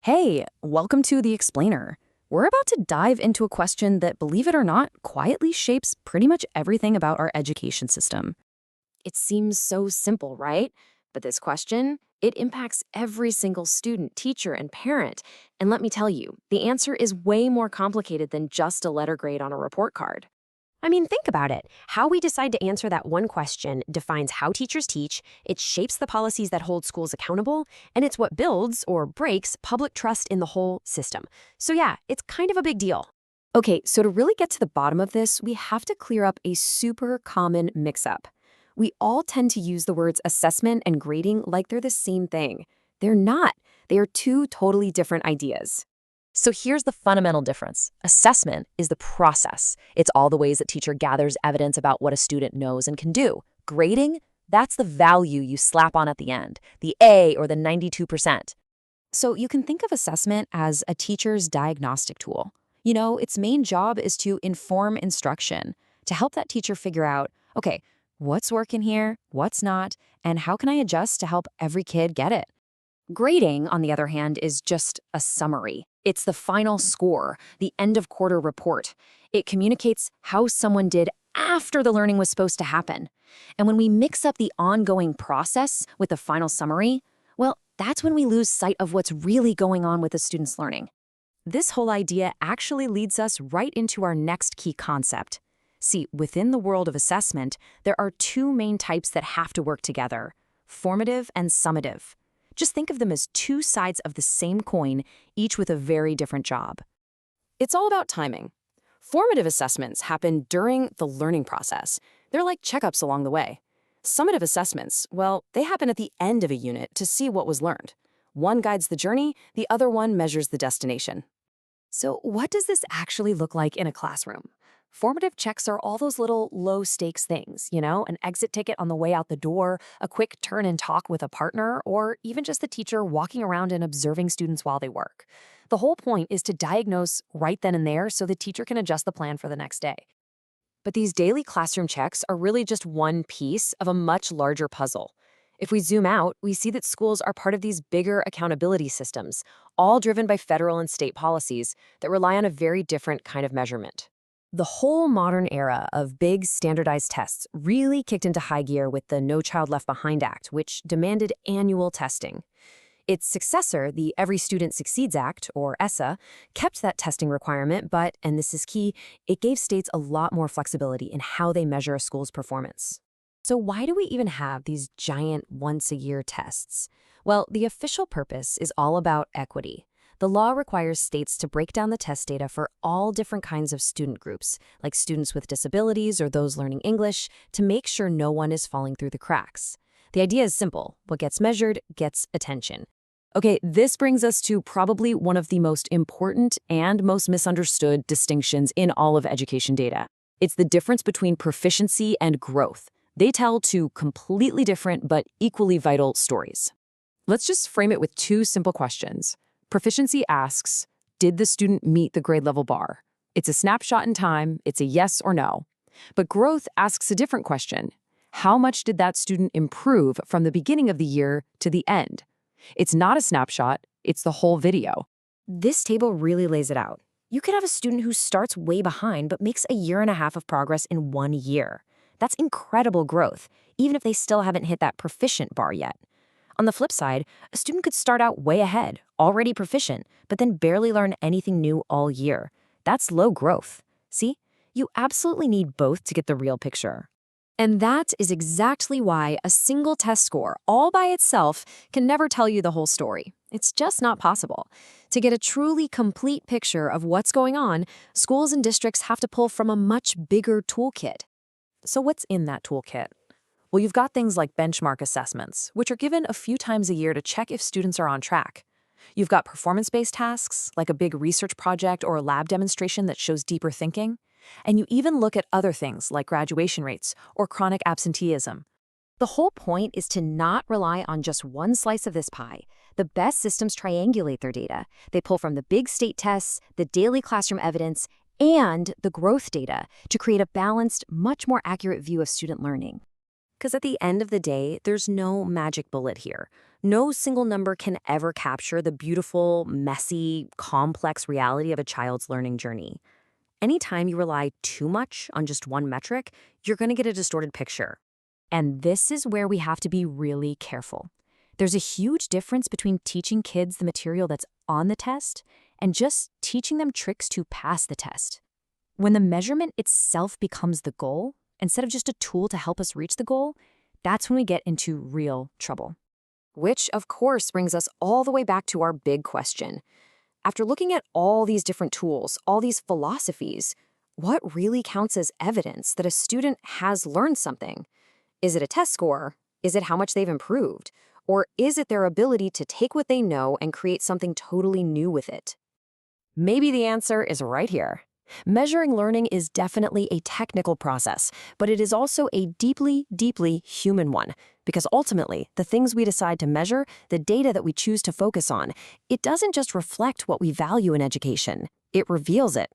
Hey, welcome to The Explainer. We're about to dive into a question that, believe it or not, quietly shapes pretty much everything about our education system. It seems so simple, right? But this question, it impacts every single student, teacher, and parent. And let me tell you, the answer is way more complicated than just a letter grade on a report card. I mean, think about it. How we decide to answer that one question defines how teachers teach, it shapes the policies that hold schools accountable, and it's what builds or breaks public trust in the whole system. So yeah, it's kind of a big deal. Okay, so to really get to the bottom of this, we have to clear up a super common mix-up. We all tend to use the words assessment and grading like they're the same thing. They're not. They are two totally different ideas. So here's the fundamental difference. Assessment is the process. It's all the ways that teacher gathers evidence about what a student knows and can do. Grading, that's the value you slap on at the end, the A or the 92%. So you can think of assessment as a teacher's diagnostic tool. You know, its main job is to inform instruction, to help that teacher figure out, okay, what's working here, what's not, and how can I adjust to help every kid get it? Grading, on the other hand, is just a summary. It's the final score, the end of quarter report. It communicates how someone did after the learning was supposed to happen. And when we mix up the ongoing process with the final summary, well, that's when we lose sight of what's really going on with the student's learning. This whole idea actually leads us right into our next key concept. See, within the world of assessment, there are two main types that have to work together: formative and summative. Just think of them as two sides of the same coin, each with a very different job. It's all about timing. Formative assessments happen during the learning process. They're like checkups along the way. Summative assessments, well, they happen at the end of a unit to see what was learned. One guides the journey, the other one measures the destination. So what does this actually look like in a classroom? Formative checks are all those little low-stakes things, an exit ticket on the way out the door, a quick turn and talk with a partner, or even just the teacher walking around and observing students while they work. The whole point is to diagnose right then and there so the teacher can adjust the plan for the next day. But these daily classroom checks are really just one piece of a much larger puzzle. If we zoom out, we see that schools are part of these bigger accountability systems, all driven by federal and state policies that rely on a very different kind of measurement. The whole modern era of big standardized tests really kicked into high gear with the No Child Left Behind Act, which demanded annual testing. Its successor, the Every Student Succeeds Act, or ESSA, kept that testing requirement, but, and this is key, it gave states a lot more flexibility in how they measure a school's performance. So why do we even have these giant once-a-year tests? Well, the official purpose is all about equity. The law requires states to break down the test data for all different kinds of student groups, like students with disabilities or those learning English, to make sure no one is falling through the cracks. The idea is simple. What gets measured gets attention. Okay, this brings us to probably one of the most important and most misunderstood distinctions in all of education data. It's the difference between proficiency and growth. They tell two completely different but equally vital stories. Let's just frame it with two simple questions. Proficiency asks, did the student meet the grade level bar? It's a snapshot in time, it's a yes or no. But growth asks a different question. How much did that student improve from the beginning of the year to the end? It's not a snapshot, it's the whole video. This table really lays it out. You could have a student who starts way behind but makes a year and a half of progress in 1 year. That's incredible growth, even if they still haven't hit that proficient bar yet. On the flip side, a student could start out way ahead, already proficient, but then barely learn anything new all year. That's low growth. See? You absolutely need both to get the real picture. And that is exactly why a single test score, all by itself, can never tell you the whole story. It's just not possible. To get a truly complete picture of what's going on, schools and districts have to pull from a much bigger toolkit. So what's in that toolkit? Well, you've got things like benchmark assessments, which are given a few times a year to check if students are on track. You've got performance-based tasks, like a big research project or a lab demonstration that shows deeper thinking. And you even look at other things like graduation rates or chronic absenteeism. The whole point is to not rely on just one slice of this pie. The best systems triangulate their data. They pull from the big state tests, the daily classroom evidence, and the growth data to create a balanced, much more accurate view of student learning. Because at the end of the day, there's no magic bullet here. No single number can ever capture the beautiful, messy, complex reality of a child's learning journey. Anytime you rely too much on just one metric, you're going to get a distorted picture. And this is where we have to be really careful. There's a huge difference between teaching kids the material that's on the test and just teaching them tricks to pass the test. When the measurement itself becomes the goal, instead of just a tool to help us reach the goal, that's when we get into real trouble. Which, of course, brings us all the way back to our big question. After looking at all these different tools, all these philosophies, what really counts as evidence that a student has learned something? Is it a test score? Is it how much they've improved? Or is it their ability to take what they know and create something totally new with it? Maybe the answer is right here. Measuring learning is definitely a technical process, but it is also a deeply, deeply human one. Because ultimately, the things we decide to measure, the data that we choose to focus on, it doesn't just reflect what we value in education. It reveals it.